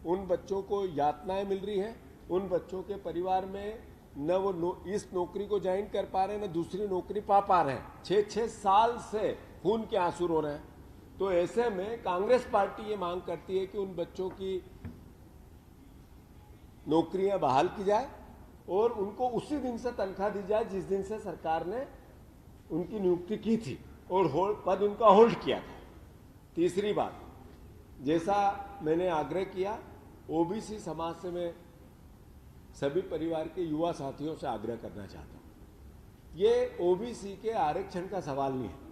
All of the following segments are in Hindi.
उन बच्चों को यातनाएं मिल रही हैं, उन बच्चों के परिवार में न वो इस नौकरी को ज्वाइन कर पा रहे हैं, न दूसरी नौकरी पा रहे हैं। 6-6 साल से खून के आंसू रो रहे हैं। तो ऐसे में कांग्रेस पार्टी ये मांग करती है कि उन बच्चों की नौकरियां बहाल की जाए और उनको उसी दिन से तनख्वाह दी जाए जिस दिन से सरकार ने उनकी नियुक्ति की थी और पद उनका होल्ड किया था। तीसरी बात, जैसा मैंने आग्रह किया, ओबीसी समाज से मैं सभी परिवार के युवा साथियों से आग्रह करना चाहता हूं। ये ओबीसी के आरक्षण का सवाल नहीं है।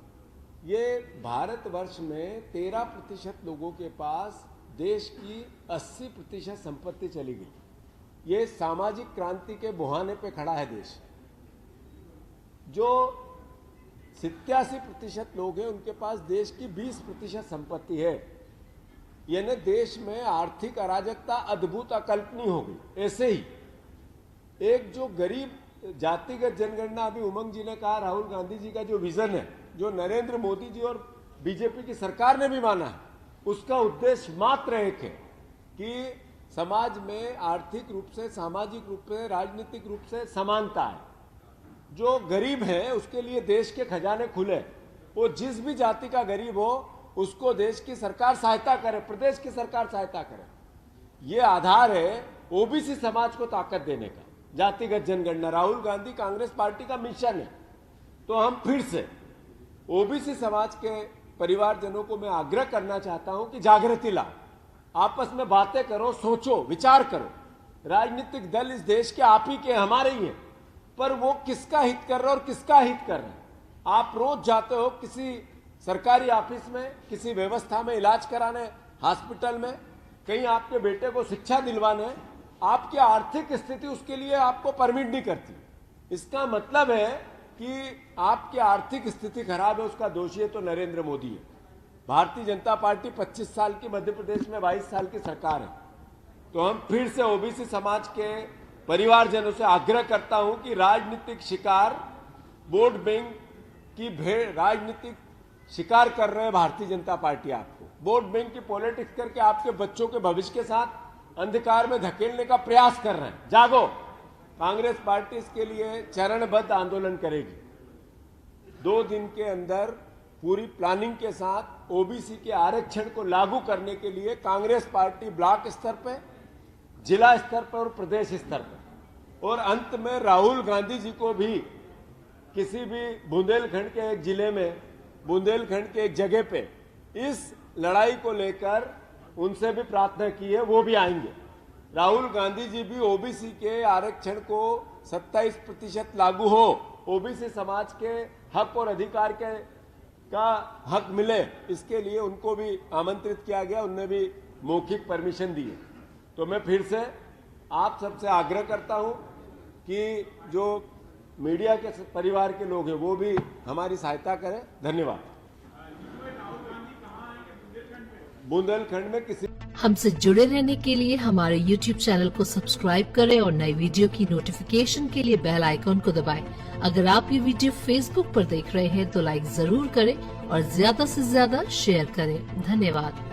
ये भारतवर्ष में 13% लोगों के पास देश की 80% संपत्ति चली गई। ये सामाजिक क्रांति के बुहाने पे खड़ा है देश। जो 87% लोग हैं उनके पास देश की 20% संपत्ति है। यानी देश में आर्थिक अराजकता अद्भुत अकल्पनीय हो गई। ऐसे ही एक जो गरीब जातिगत जनगणना, अभी उमंग जी ने कहा, राहुल गांधी जी का जो विजन है, जो नरेंद्र मोदी जी और बीजेपी की सरकार ने भी माना है, उसका उद्देश्य मात्र एक है कि समाज में आर्थिक रूप से, सामाजिक रूप से, राजनीतिक रूप से समानता है। जो गरीब है उसके लिए देश के खजाने खुले, वो जिस भी जाति का गरीब हो उसको देश की सरकार सहायता करे, प्रदेश की सरकार सहायता करे। ये आधार है ओबीसी समाज को ताकत देने का, जातिगत जनगणना। राहुल गांधी कांग्रेस पार्टी का मिशन है। तो हम फिर से ओबीसी समाज के परिवारजनों को मैं आग्रह करना चाहता हूं कि जागृति लाओ, आपस में बातें करो, सोचो, विचार करो। राजनीतिक दल इस देश के आप ही के, हमारे ही हैं, पर वो किसका हित कर रहे हैं और किसका हित कर रहे हैं। आप रोज जाते हो किसी सरकारी ऑफिस में, किसी व्यवस्था में इलाज कराने, हॉस्पिटल में, कहीं आपके बेटे को शिक्षा दिलवाने, आपकी आर्थिक स्थिति उसके लिए आपको परमिट नहीं करती। इसका मतलब है कि आपकी आर्थिक स्थिति खराब है, उसका दोषी है तो नरेंद्र मोदी है। भारतीय जनता पार्टी 25 साल की, मध्य प्रदेश में 22 साल की सरकार है। तो हम फिर से ओबीसी समाज के परिवारजनों से आग्रह करता हूं कि राजनीतिक शिकार, वोट बैंक की भेड़, राजनीतिक शिकार कर रहे हैं भारतीय जनता पार्टी आपको। वोट बैंक की पॉलिटिक्स करके आपके बच्चों के भविष्य के साथ अंधकार में धकेलने का प्रयास कर रहे हैं। जागो, कांग्रेस पार्टी इसके लिए चरणबद्ध आंदोलन करेगी। 2 दिन के अंदर पूरी प्लानिंग के साथ ओबीसी के आरक्षण को लागू करने के लिए कांग्रेस पार्टी ब्लॉक स्तर पे, जिला स्तर पर और प्रदेश स्तर पर, और अंत में राहुल गांधी जी को भी किसी भी बुंदेलखंड के एक जिले में, बुंदेलखंड के एक जगह पे इस लड़ाई को लेकर उनसे भी प्रार्थना की है, वो भी आएंगे। राहुल गांधी जी भी ओबीसी के आरक्षण को 27% लागू हो, ओबीसी समाज के हक और अधिकार का हक मिले, इसके लिए उनको भी आमंत्रित किया गया। उनने भी मौखिक परमिशन दी है। तो मैं फिर से आप सबसे आग्रह करता हूं कि जो मीडिया के परिवार के लोग हैं वो भी हमारी सहायता करें। धन्यवाद। बुंदेलखंड में किसी हमसे जुड़े रहने के लिए हमारे YouTube चैनल को सब्सक्राइब करें और नई वीडियो की नोटिफिकेशन के लिए बेल आइकॉन को दबाएं। अगर आप ये वीडियो Facebook पर देख रहे हैं तो लाइक जरूर करें और ज्यादा से ज्यादा शेयर करें। धन्यवाद।